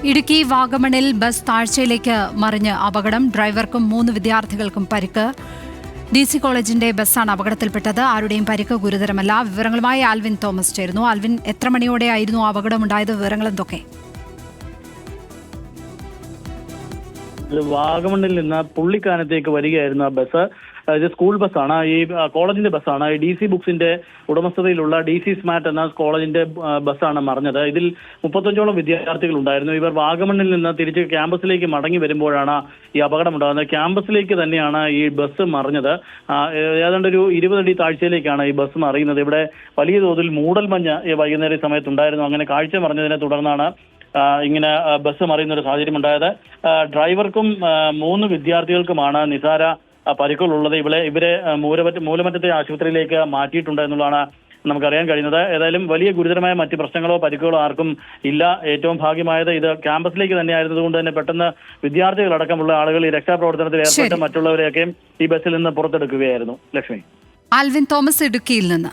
Idukki വാഗമണിൽ bus താഴ്ചയിലേക്ക് മറിഞ്ഞ് അപകടം. ഡ്രൈവർക്കും 3 വിദ്യാർത്ഥികൾക്കും പരിക്ക്. DC കോളേജിന്റെ ബസ്സാണ് അപകടത്തിൽപ്പെട്ടത്. ആരുടെയും പരിക്ക് ഗുരുതരമല്ല. വിവരങ്ങളുമായി ആൽവിൻ തോമസ് ചേരുന്നു. ആൽവിൻ, എത്ര മണിയോടെയായിരുന്നു അപകടമുണ്ടായത്? വിവരങ്ങൾ എന്തൊക്കെ? വാഗമണ്ണിൽ നിന്ന് പുള്ളിക്കാനത്തേക്ക് വരികയായിരുന്ന ബസ് ഇത് സ്കൂൾ ബസ്സാണ്. ഈ കോളേജിന്റെ ബസ്സാണ്. ഈ DC ബുക്സിന്റെ ഉടമസ്ഥതയിലുള്ള DC സ്മാർട്ട് എന്ന കോളേജിന്റെ ബസ്സാണ് മറിഞ്ഞത്. ഇതിൽ 35ഓളം വിദ്യാർത്ഥികൾ ഉണ്ടായിരുന്നു. ഇവർ വാഗമണ്ണിൽ നിന്ന് തിരിച്ച് ക്യാമ്പസിലേക്ക് മടങ്ങി വരുമ്പോഴാണ് ഈ അപകടമുണ്ടാകുന്നത്. ക്യാമ്പസിലേക്ക് തന്നെയാണ് ഈ ബസ് മറിഞ്ഞത്. ഏതാണ്ട് ഒരു 20 അടി താഴ്ചയിലേക്കാണ് ഈ ബസ് മറിയുന്നത്. ഇവിടെ വലിയ തോതിൽ മൂടൽമഞ്ഞ് വൈകുന്നേര സമയത്തുണ്ടായിരുന്നു. അങ്ങനെ കാഴ്ച മറിഞ്ഞതിനെ തുടർന്നാണ് ഇങ്ങനെ ബസ് മറിയുന്ന ഒരു സാഹചര്യം ഉണ്ടായത്. ഡ്രൈവർക്കും 3 വിദ്യാർത്ഥികൾക്കുമാണ് നിസാര പരിക്കുകളുള്ളത്. ഇവരെ മൂലമറ്റത്തെ ആശുപത്രിയിലേക്ക് മാറ്റിയിട്ടുണ്ട് എന്നുള്ളതാണ് നമുക്കറിയാൻ കഴിയുന്നത്. ഏതായാലും വലിയ ഗുരുതരമായ മറ്റ് പ്രശ്നങ്ങളോ പരിക്കുകളോ ആർക്കും ഇല്ല. ഏറ്റവും ഭാഗ്യമായത് ഇത് ക്യാമ്പസിലേക്ക് തന്നെ ആയിരുന്നതുകൊണ്ട് തന്നെ പെട്ടെന്ന് വിദ്യാർത്ഥികളടക്കമുള്ള ആളുകൾ ഈ രക്ഷാപ്രവർത്തനത്തിൽ ഏർപ്പെട്ട് മറ്റുള്ളവരെയൊക്കെ ഈ ബസ്സിൽ നിന്ന് പുറത്തെടുക്കുകയായിരുന്നു. ലക്ഷ്മി. ആൽവിൻ തോമസ്, ഇടുക്കിയിൽ നിന്ന്.